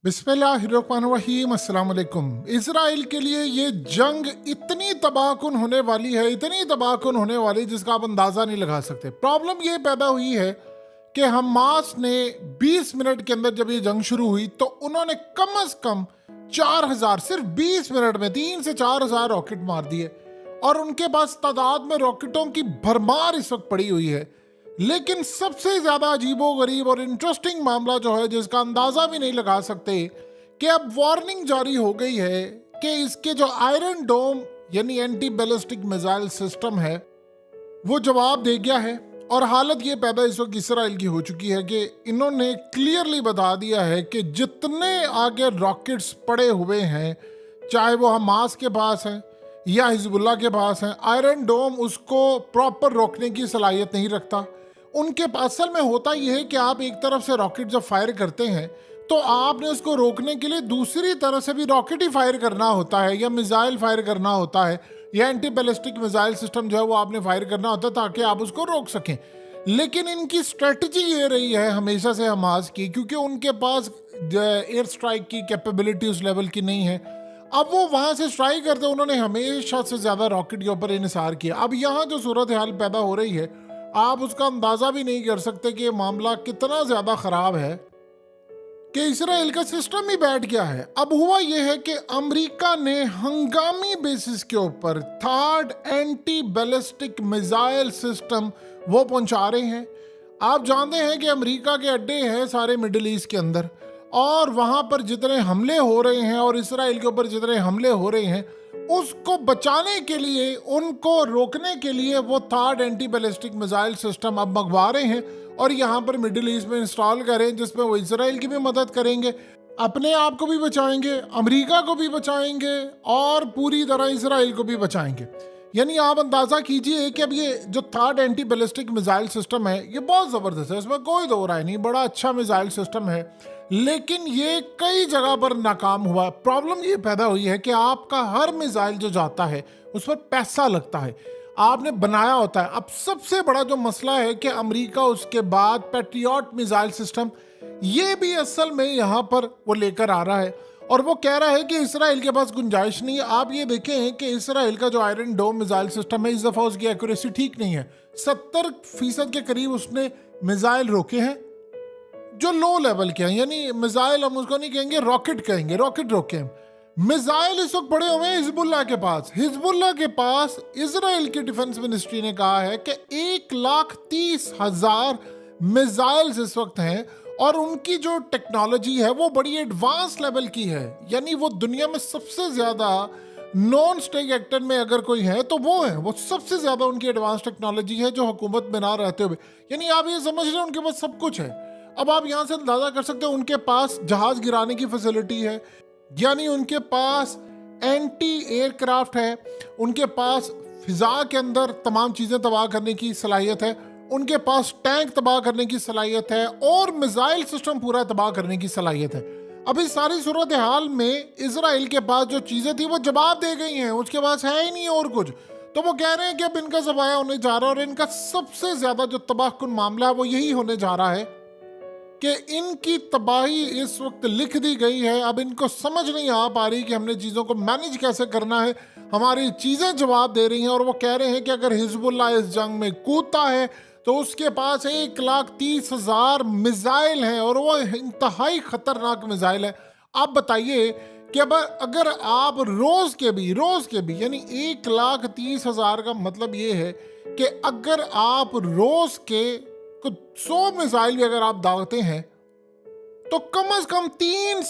बिस्मिल्लाहिर्रहमानिर्रहीम अस्सलाम वालेकुम। इजराइल के लिए ये जंग इतनी तबाहकुन होने वाली है, इतनी तबाहकुन होने वाली जिसका आप अंदाज़ा नहीं लगा सकते। प्रॉब्लम ये पैदा हुई है कि हमास ने 20 मिनट के अंदर जब ये जंग शुरू हुई तो उन्होंने कम से कम 4000 सिर्फ 20 मिनट में 3 से 4000 रॉकेट मार दिए और उनके पास तादाद में रॉकेटों की भरमार इस वक्त पड़ी हुई है। लेकिन सबसे ज्यादा अजीबो गरीब और इंटरेस्टिंग मामला जो है, जिसका अंदाजा भी नहीं लगा सकते, कि अब वार्निंग जारी हो गई है कि इसके जो आयरन डोम यानी एंटी बैलिस्टिक मिसाइल सिस्टम है वो जवाब दे गया है। और हालत ये पैदा इस वक्त इसराइल की हो चुकी है कि इन्होंने क्लियरली बता दिया है कि जितने आगे रॉकेट्स पड़े हुए हैं, चाहे वो हमास के पास हैं या हिजबुल्लाह के पास हैं, आयरन डोम उसको प्रॉपर रोकने की सलाहियत नहीं रखता। उनके असल में होता यह है कि आप एक तरफ से रॉकेट जब फायर करते हैं तो आपने उसको रोकने के लिए दूसरी तरफ से भी रॉकेट ही फायर करना होता है या मिसाइल फायर करना होता है या एंटी बैलिस्टिक मिसाइल सिस्टम जो है वो आपने फायर करना होता है ताकि आप उसको रोक सकें। लेकिन इनकी स्ट्रेटजी ये रही है हमेशा से हमास की, क्योंकि उनके पास एयर स्ट्राइक की कैपेबिलिटी उस लेवल की नहीं है। अब वो वहां से स्ट्राइक करते उन्होंने हमेशा से ज्यादा रॉकेट के ऊपर इन्हिसार किया। अब यहाँ जो सूरत हाल पैदा हो रही है आप उसका अंदाजा भी नहीं कर सकते कि ये मामला कितना ज्यादा खराब है कि इसराइल का सिस्टम ही बैठ गया है। अब हुआ यह है कि अमेरिका ने हंगामी बेसिस के ऊपर third anti ballistic missile system वो पहुंचा रहे हैं। आप जानते हैं कि अमेरिका के अड्डे हैं सारे मिडिल ईस्ट के अंदर, और वहां पर जितने हमले हो रहे हैं और इसराइल के ऊपर जितने हमले हो रहे हैं उसको बचाने के लिए, उनको रोकने के लिए वो third anti ballistic missile system अब मंगवा रहे हैं और यहाँ पर मिडिल ईस्ट में इंस्टॉल करें, जिसमें वो इसराइल की भी मदद करेंगे, अपने आप को भी बचाएंगे, अमेरिका को भी बचाएंगे और पूरी तरह इसराइल को भी बचाएंगे। यानी आप अंदाजा कीजिए कि अब ये जो third anti ballistic missile system है ये बहुत ज़बरदस्त है, इसमें कोई दो राय नहीं, बड़ा अच्छा मिसाइल सिस्टम है। लेकिन ये कई जगह पर नाकाम हुआ। प्रॉब्लम ये पैदा हुई है कि आपका हर मिसाइल जो जाता है उस पर पैसा लगता है, आपने बनाया होता है। अब सबसे बड़ा जो मसला है कि अमेरिका उसके बाद पैट्रियट मिसाइल सिस्टम ये भी असल में यहाँ पर वो लेकर आ रहा है और वो कह रहा है कि इसराइल के पास गुंजाइश नहीं है। आप ये देखें कि इसराइल का जो आयरन डोम मिसाइल सिस्टम है इस दफ़ा उसकी एक्यूरेसी ठीक नहीं है। 70% के करीब उसने मिसाइल रोके हैं जो लो लेवल के हैं, यानी मिसाइल हम उसको नहीं कहेंगे, रॉकेट कहेंगे, रॉकेट रोके हैं। मिसाइल इस वक्त पड़े हुए हैं हिजबुल्लाह के पास। हिजबुल्लाह के पास इजराइल की डिफेंस मिनिस्ट्री ने कहा है कि 1,30,000 मिसाइल्स इस वक्त हैं और उनकी जो टेक्नोलॉजी है वो बड़ी एडवांस लेवल की है। यानी वो दुनिया में सबसे ज्यादा नॉन स्टेट एक्टर में अगर कोई है तो वो है, वो सबसे ज्यादा उनकी एडवांस टेक्नोलॉजी है जो हुकूमत में ना रहते हुए। यानी आप ये समझ रहे हैं उनके पास सब कुछ है। अब आप यहां से अंदाजा कर सकते हैं उनके पास जहाज गिराने की फैसिलिटी है, यानी उनके पास एंटी एयरक्राफ्ट है, उनके पास फिजा के अंदर तमाम चीजें तबाह करने की सलाहियत है, उनके पास टैंक तबाह करने की सलाहियत है और मिसाइल सिस्टम पूरा तबाह करने की सलाहियत है। अब इस सारी सूरत हाल में इसराइल के पास जो चीजें थी वो जवाब दे गई हैं, उसके पास है ही नहीं और कुछ। तो वो कह रहे हैं कि अब इनका ज़बाया होने जा रहा है और इनका सबसे ज्यादा जो तबाहकुन मामला है वो यही होने जा रहा है कि इनकी तबाही इस वक्त लिख दी गई है। अब इनको समझ नहीं आ पा रही कि हमने चीज़ों को मैनेज कैसे करना है, हमारी चीज़ें जवाब दे रही हैं। और वो कह रहे हैं कि अगर हिजबुल्लाह इस जंग में कूदता है तो उसके पास 1,30,000 मिसाइल हैं और वो इंतहाई खतरनाक मिसाइल है। आप बताइए कि अब अगर आप रोज़ के भी यानी 1,30,000 का मतलब ये है कि अगर आप रोज़ के कुछ 100 मिसाइल भी अगर आप दागते हैं तो कम से कम 3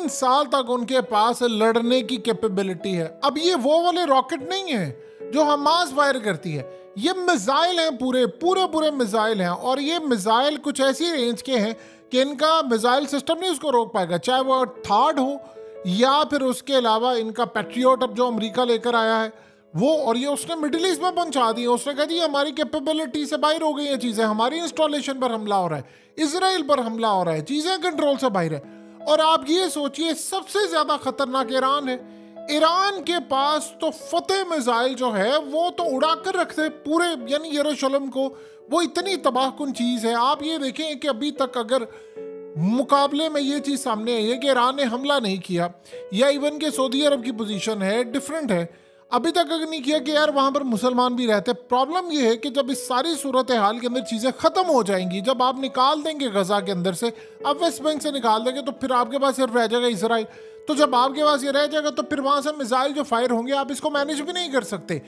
साल तक उनके पास लड़ने की कैपेबिलिटी है। अब ये वो वाले रॉकेट नहीं है जो हमास फायर करती है, ये मिसाइल हैं, पूरे मिसाइल हैं। और ये मिसाइल कुछ ऐसी रेंज के हैं कि इनका मिसाइल सिस्टम नहीं उसको रोक पाएगा, चाहे वो थर्ड हो या फिर उसके अलावा इनका पैट्रियट अब जो अमेरिका लेकर आया है वो, और ये उसने मिडिल ईस्ट में पहुंचा दी। उसने कहा जी हमारी कैपेबिलिटी से बाहर हो गई हैं चीज़ें, हमारी इंस्टॉलेशन पर हमला हो रहा है, इसराइल पर हमला हो रहा है, चीज़ें कंट्रोल से बाहर है। और आप ये सोचिए सबसे ज़्यादा खतरनाक ईरान है। ईरान के पास तो फतेह मिसाइल जो है वो तो उड़ा कर रखते पूरे यानी यरूशलेम को, वो इतनी तबाहकुन चीज़ है। आप ये देखें कि अभी तक अगर मुकाबले में ये चीज सामने आई है कि ईरान ने हमला नहीं किया, या इवन के सऊदी अरब की पोजीशन है डिफरेंट है, अभी तक अगर नहीं किया कि यार वहां पर मुसलमान भी रहते। प्रॉब्लम ये है कि जब इस सारी सूरत हाल के अंदर चीजें खत्म हो जाएंगी, जब आप निकाल देंगे गजा के अंदर से, आप वेस्ट बैंक से निकाल देंगे, तो फिर आपके पास सिर्फ रह जाएगा इसराइल। तो जब आपके पास ये रह जाएगा तो फिर वहां से मिसाइल जो फायर होंगे आप इसको मैनेज भी नहीं कर सकते।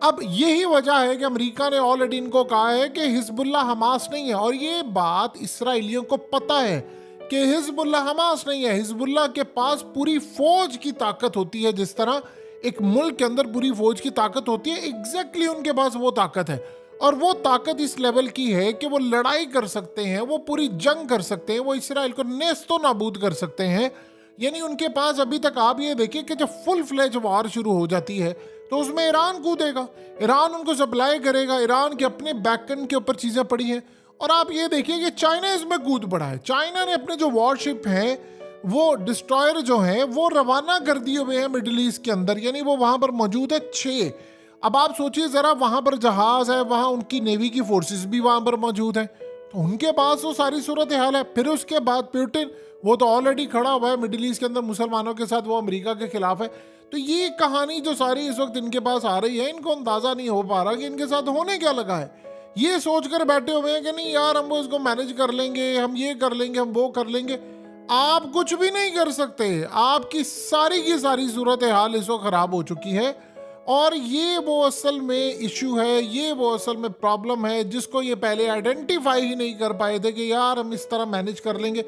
अब यही वजह है कि अमेरिका ने ऑलरेडी इनको कहा है कि हिजबुल्लाह हमास नहीं है, और ये बात इसराइलियों को पता है कि हिजबुल्लाह हमास नहीं है। हिजबुल्लाह के पास पूरी फौज की ताकत होती है, जिस तरह एक मुल्क के अंदर पूरी फौज की ताकत होती है, एग्जैक्टली उनके पास वो ताकत है। और वो ताकत इस लेवल की है कि वो लड़ाई कर सकते हैं, वो पूरी जंग कर सकते हैं, वो इसराइल को नेस्तो नाबूद कर सकते हैं। यानी उनके पास अभी तक आप ये देखिए कि जब फुल फ्लेज वार शुरू हो जाती है तो उसमें ईरान कूदेगा, ईरान उनको सप्लाई करेगा, ईरान के अपने बैकएंड के ऊपर चीज़ें पड़ी हैं। और आप ये देखिए कि चाइना इसमें कूद पड़ा है। चाइना ने अपने जो वॉरशिप हैं, वो डिस्ट्रॉयर जो हैं, वो रवाना कर दिए हुए हैं मिडिल ईस्ट के अंदर, यानी वो वहाँ पर मौजूद है 6। अब आप सोचिए ज़रा, वहाँ पर जहाज़ है, वहाँ उनकी नेवी की फोर्सेस भी वहाँ पर मौजूद हैं, तो उनके पास वो सारी सूरत हाल है। फिर उसके बाद पुतिन, वो तो ऑलरेडी खड़ा हुआ है मिडिल ईस्ट के अंदर मुसलमानों के साथ, वो अमेरिका के खिलाफ है। तो ये कहानी जो सारी इस वक्त इनके पास आ रही है, इनको अंदाज़ा नहीं हो पा रहा कि इनके साथ होने क्या लगा है। ये सोचकर बैठे हुए हैं कि नहीं यार हम वो इसको मैनेज कर लेंगे, हम ये कर लेंगे, हम वो कर लेंगे। आप कुछ भी नहीं कर सकते। आपकी की सारी सूरत हाल इस वक्त ख़राब हो चुकी है, और ये वो असल में इशू है, ये वो असल में प्रॉब्लम है जिसको ये पहले आइडेंटिफाई ही नहीं कर पाए थे कि यार हम इस तरह मैनेज कर लेंगे।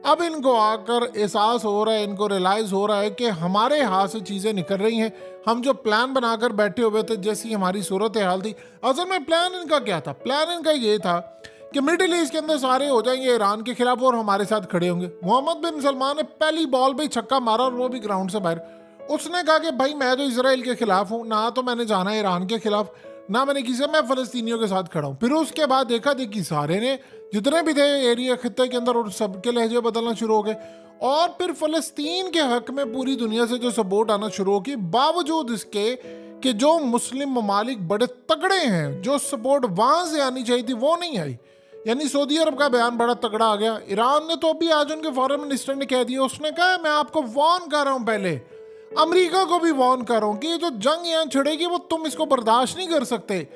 अब इनको आकर एहसास हो रहा है, इनको रियलाइज़ हो रहा है कि हमारे हाथ से चीज़ें निकल रही हैं। हम जो प्लान बनाकर बैठे हुए थे, जैसी हमारी सूरत हाल थी, असल में प्लान इनका क्या था? प्लान इनका ये था कि मिडिल ईस्ट के अंदर सारे हो जाएंगे ईरान के खिलाफ और हमारे साथ खड़े होंगे। मोहम्मद बिन सलमान ने पहली बॉल पे छक्का मारा, और वो भी ग्राउंड से बाहर। उसने कहा कि भाई मैं तो इसराइल के खिलाफ हूँ, ना तो मैंने जाना है ईरान के खिलाफ, ना मैंने किसी, मैं फ़लस्तीनियों के साथ खड़ा हूँ। फिर उसके बाद देखा देखी सारे ने, जितने भी थे एरिया खित्ते के अंदर, और सबके लहजे बदलना शुरू हो गए। और फिर फ़लस्तीन के हक में पूरी दुनिया से जो सपोर्ट आना शुरू होगी, बावजूद इसके कि जो मुस्लिम ममालिक बड़े तगड़े हैं, जो सपोर्ट वहाँ से आनी चाहिए थी वो नहीं आई। यानी सऊदी अरब का बयान बड़ा तगड़ा आ गया। ईरान ने तो अभी आज उनके फॉरेन मिनिस्टर ने कह दिया, उसने कहा मैं आपको वार्न कर रहा हूँ, पहले अमेरिका को भी वार्न कर रहा हूँ कि ये जो जंग यहाँ छिड़ेगी वो तुम इसको बर्दाश्त नहीं कर सकते।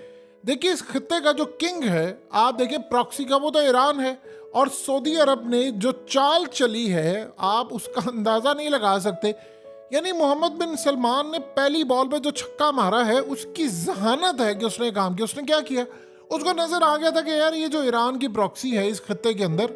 देखिए इस खत्ते का जो किंग है, आप देखिए प्रॉक्सी का, वो तो ईरान है। और सऊदी अरब ने जो चाल चली है, आप उसका अंदाज़ा नहीं लगा सकते। यानी मोहम्मद बिन सलमान ने पहली बॉल पे जो छक्का मारा है, उसकी जहानत है कि उसने काम किया। उसने क्या किया? उसको नजर आ गया था कि यार ये जो ईरान की प्रॉक्सी है इस खत्ते के अंदर,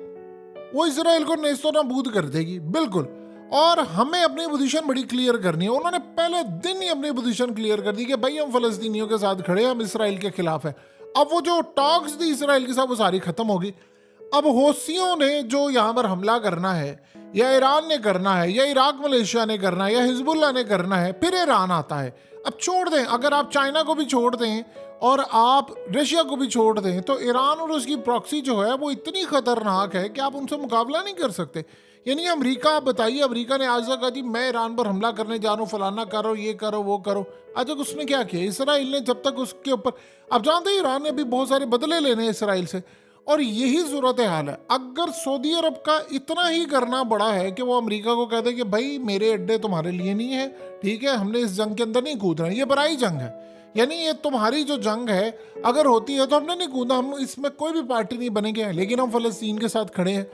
वो इसराइल को नेस्तो नाबूद कर देगी बिल्कुल, और हमें अपनी पोजीशन बड़ी क्लियर करनी है। उन्होंने पहले दिन ही अपनी पोजीशन क्लियर कर दी कि भाई हम फलस्तीनियों के साथ खड़े, हम इसराइल के खिलाफ है। अब वो जो टॉक्स थी इसराइल के साथ, वो सारी खत्म होगी। अब हौसियों ने जो यहाँ पर हमला करना है, या ईरान ने करना है, या इराक मलेशिया ने करना है, या हिजबुल्लाह ने करना है, फिर ईरान आता है। अब छोड़ दें, अगर आप चाइना को भी छोड़ दें और आप रशिया को भी छोड़ दें, तो ईरान और उसकी प्रॉक्सी जो है वो इतनी खतरनाक है कि आप उनसे मुकाबला नहीं कर सकते। यानी अमेरिका, आप बताइए, अमेरिका ने आज तक कहा जी मैं ईरान पर हमला करने जा रहा हूँ, फलाना करो, ये करो, वो करो। आज तक उसने क्या किया? इसराइल ने जब तक उसके ऊपर, आप जानते हैं ईरान ने भी बहुत सारे बदले लेने हैं इसराइल से, और यही सूरत हाल है। अगर सऊदी अरब का इतना ही करना बड़ा है कि वो अमेरिका को कहते कि भाई मेरे अड्डे तुम्हारे लिए नहीं है, ठीक है, हमने इस जंग के अंदर नहीं कूदना, ये बड़ाई जंग है, यानी ये तुम्हारी जो जंग है अगर होती है तो हमने नहीं कूदा, हम इसमें कोई भी पार्टी नहीं बनेंगे, लेकिन हम फलस्तीन के साथ खड़े हैं।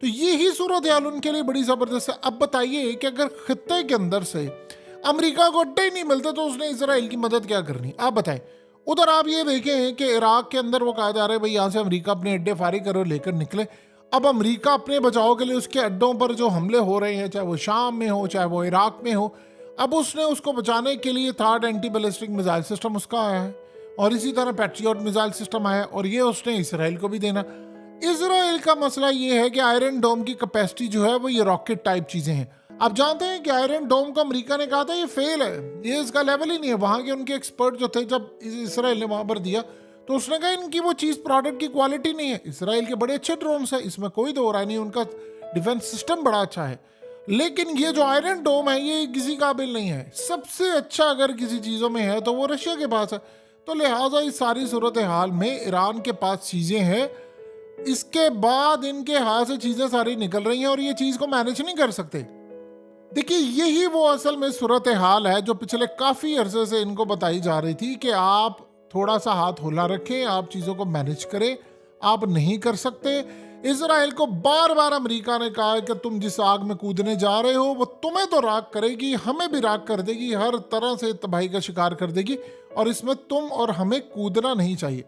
तो यही सूरत हाल उनके लिए बड़ी ज़बरदस्त है। अब बताइए कि अगर खत्ते के अंदर से अमेरिका को अड्डे ही नहीं मिलते तो उसने इसराइल की मदद क्या करनी? आप बताएं। उधर आप ये देखें कि इराक के अंदर वो कहा जा रहा है भाई यहाँ से अमेरिका अपने अड्डे फारिग करो, लेकर निकले। अब अमेरिका अपने बचाव के लिए उसके अड्डों पर जो हमले हो रहे हैं, चाहे वो शाम में हो, चाहे वो इराक में हो, अब उसने उसको बचाने के लिए third anti ballistic missile system उसका आया है, और इसी तरह पैट्रियट मिसाइल सिस्टम आया, और ये उसने इसराइल को भी देना। इसराइल का मसला ये है कि आयरन डोम की कैपेसिटी जो है वो ये रॉकेट टाइप चीज़ें हैं। आप जानते हैं कि आयरन डोम को अमेरिका ने कहा था ये फेल है, ये इसका लेवल ही नहीं है। वहाँ के उनके एक्सपर्ट जो थे, जब इसराइल ने वहाँ पर दिया तो उसने कहा इनकी वो चीज़, प्रोडक्ट की क्वालिटी नहीं है। इसराइल के बड़े अच्छे ड्रोन्स हैं, इसमें कोई दो राय नहीं, उनका डिफेंस सिस्टम बड़ा अच्छा है, लेकिन ये जो आयरन डोम है ये किसी काबिल नहीं है। सबसे अच्छा अगर किसी चीज़ों में है तो वो रशिया के पास है। तो लिहाजा इस सारी सूरत हाल में ईरान के पास चीज़ें हैं इसके बाद इनके हाथ से चीजें सारी निकल रही हैं और ये चीज को मैनेज नहीं कर सकते। देखिए यही वो असल में सूरत हाल है जो पिछले काफी अरसे से इनको बताई जा रही थी कि आप थोड़ा सा हाथ खुला रखें, आप चीजों को मैनेज करें, आप नहीं कर सकते। इजराइल को बार बार अमेरिका ने कहा है कि तुम जिस आग में कूदने जा रहे हो वो तुम्हें तो राख करेगी, हमें भी राख कर देगी, हर तरह से तबाही का शिकार कर देगी, और इसमें तुम और हमें कूदना नहीं चाहिए।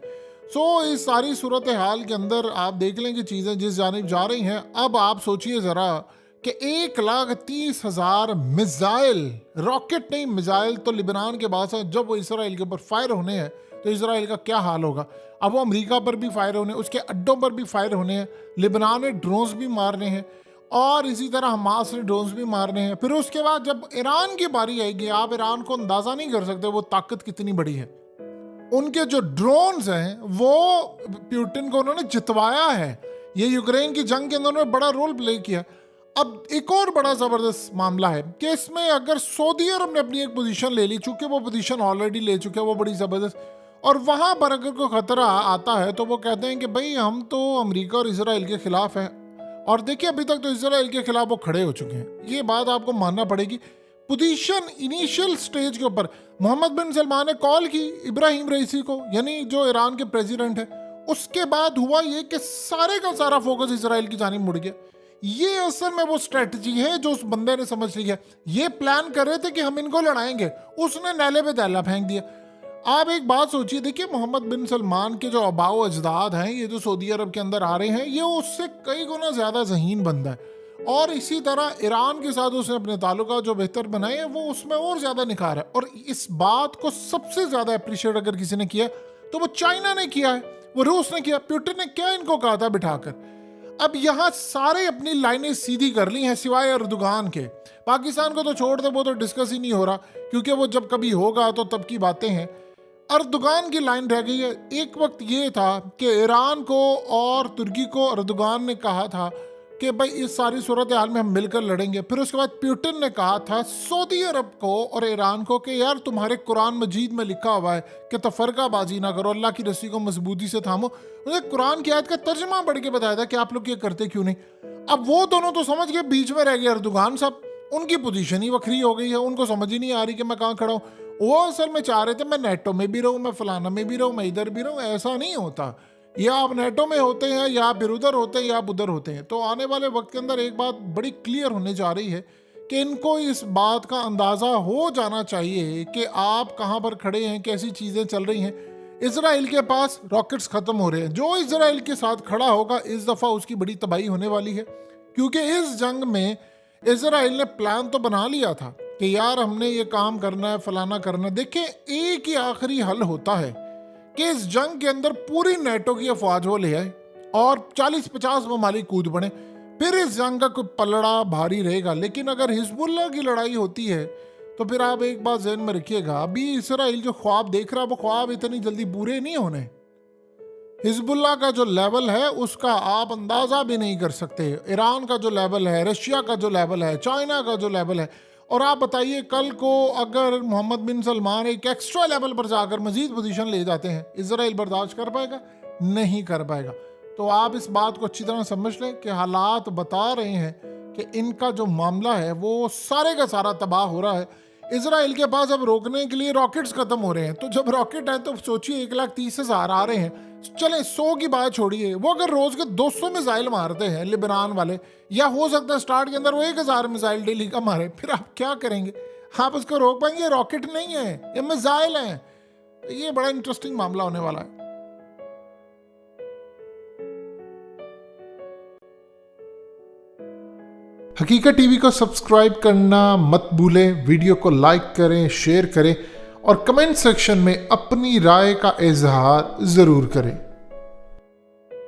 इस सारी सूरत हाल के अंदर आप देख लें कि चीज़ें जिस जानिब जा रही हैं। अब आप सोचिए ज़रा कि 1,30,000 मिसाइल, रॉकेट नहीं मिसाइल तो लिबनान के पास है, जब वो इसराइल के ऊपर फायर होने हैं तो इसराइल का क्या हाल होगा। अब वो अमेरिका पर भी फायर होने, उसके अड्डों पर भी फायर होने हैं, लिबनान ने ड्रोन्स भी मारने हैं और इसी तरह हमास ने ड्रोन्स भी मारने हैं। फिर उसके बाद जब ईरान की बारी आएगी, आप ईरान को अंदाजा नहीं कर सकते वो ताकत कितनी बड़ी है। उनके जो ड्रोन्स हैं वो पुतिन को उन्होंने जितवाया है। ये यूक्रेन की जंग के अंदर उन्होंने बड़ा रोल प्ले किया। अब एक और बड़ा जबरदस्त मामला है कि इसमें अगर सऊदी अरब ने अपनी एक पोजीशन ले ली, चूंकि वो पोजीशन ऑलरेडी ले चुके हैं, वो बड़ी जबरदस्त, और वहां पर अगर कोई खतरा आता है तो वो कहते हैं कि भाई हम तो अमेरिका और इसराइल के खिलाफ हैं। और देखिए अभी तक तो इसराइल के खिलाफ वो खड़े हो चुके हैं, ये बात आपको मानना पड़ेगी। पोजीशन इनिशियल स्टेज के ऊपर मोहम्मद बिन सलमान ने कॉल की इब्राहिम रईसी को, यानी जो ईरान के प्रेसिडेंट है। उसके बाद हुआ ये कि सारे का सारा फोकस इसराइल की जानिब मुड़ गया। ये असल में वो स्ट्रेटजी है जो उस बंदे ने समझ लिया। ये प्लान कर रहे थे कि हम इनको लड़ाएंगे, उसने नाले पे दैला फेंक दिया। आप एक बात सोचिए, देखिए मोहम्मद बिन सलमान के जो आबाओ अजदाद हैं, ये जो सऊदी अरब के अंदर आ रहे हैं, ये उससे कई गुना ज्यादा ज़हीन बंदा है। और इसी तरह ईरान के साथ उसने अपने ताल्लुका जो बेहतर बनाए हैं वो उसमें और ज्यादा निखार है। और इस बात को सबसे ज्यादा अप्रिशिएट अगर किसी ने किया तो वो चाइना ने किया है, वो रूस ने किया। पुतिन ने क्या इनको कहा था बिठाकर। अब यहाँ सारे अपनी लाइनें सीधी कर ली हैं सिवाय अर्दुगान के। पाकिस्तान को तो छोड़ दे, वो तो डिस्कस ही नहीं हो रहा, क्योंकि वो जब कभी होगा तो तब की बातें हैं। अर्दुगान की लाइन रह गई है। एक वक्त ये था कि ईरान को और तुर्की को अर्दुगान ने कहा था कि भाई इस सारी सूरत हाल में हम मिलकर लड़ेंगे। फिर उसके बाद पुतिन ने कहा था सऊदी अरब को और ईरान को कि यार तुम्हारे कुरान मजीद में लिखा हुआ है कि तफरकाबाजी ना करो, अल्लाह की रस्सी को मजबूती से थामो। उन्हें कुरान की आयत का तर्जमा पढ़ के बताया था कि आप लोग ये करते क्यों नहीं। अब वो दोनों तो समझ गए, बीच में रह गए अर्दुगान साहब। उनकी पोजीशन ही वक्री हो गई है, उनको समझ ही नहीं आ रही कि मैं कहाँ खड़ा हूँ। वो असल में चाह रहे थे मैं नेटो में भी रहूँ, मैं फलाना में भी रहूँ, मैं इधर भी रहूँ। ऐसा नहीं होता, या आप नेटो में होते हैं या फिर उधर होते हैं या आप उधर होते हैं। तो आने वाले वक्त के अंदर एक बात बड़ी क्लियर होने जा रही है कि इनको इस बात का अंदाज़ा हो जाना चाहिए कि आप कहाँ पर खड़े हैं, कैसी चीज़ें चल रही हैं। इजराइल के पास रॉकेट्स ख़त्म हो रहे हैं। जो इजराइल के साथ खड़ा होगा इस दफ़ा उसकी बड़ी तबाही होने वाली है, क्योंकि इस जंग में इजराइल ने प्लान तो बना लिया था कि यार हमने ये काम करना है, फलाना करना है। देखें, एक ही आखिरी हल होता है कि इस जंग के अंदर पूरी नेटो की अफवाज वो ले आए और 40-50 ममालिक कूद पड़े, फिर इस जंग का कोई पलड़ा भारी रहेगा। लेकिन अगर हिजबुल्लाह की लड़ाई होती है तो फिर आप एक बात ज़हन में रखिएगा, अभी इसराइल जो ख्वाब देख रहा है वो ख्वाब इतनी जल्दी पूरे नहीं होने। हिजबुल्लाह का जो लेवल है उसका आप अंदाज़ा भी नहीं कर सकते। ईरान का जो लेवल है, रशिया का जो लेवल है, चाइना का जो लेवल है। और आप बताइए कल को अगर मोहम्मद बिन सलमान एक एक्स्ट्रा लेवल पर जाकर मजीद पोजीशन ले जाते हैं, इजराइल बर्दाश्त कर पाएगा? नहीं कर पाएगा। तो आप इस बात को अच्छी तरह समझ लें कि हालात बता रहे हैं कि इनका जो मामला है वो सारे का सारा तबाह हो रहा है। इजराइल के पास अब रोकने के लिए रॉकेट्स खत्म हो रहे हैं। तो जब रॉकेट है तो सोचिए 1,30,000 आ रहे हैं। चले 100 की बात छोड़िए, वो अगर रोज के 200 मिसाइल मारते हैं लिबनान वाले, या हो सकता है स्टार्ट के अंदर वो 1,000 मिसाइल डेली का मारे, फिर आप क्या करेंगे? आप उसको रोक पाएंगे? रॉकेट नहीं है, ये मिसाइल है। ये बड़ा इंटरेस्टिंग मामला होने वाला है। हकीकत टीवी को सब्सक्राइब करना मत भूलें, वीडियो को लाइक करें, शेयर करें और कमेंट सेक्शन में अपनी राय का इजहार ज़रूर करें।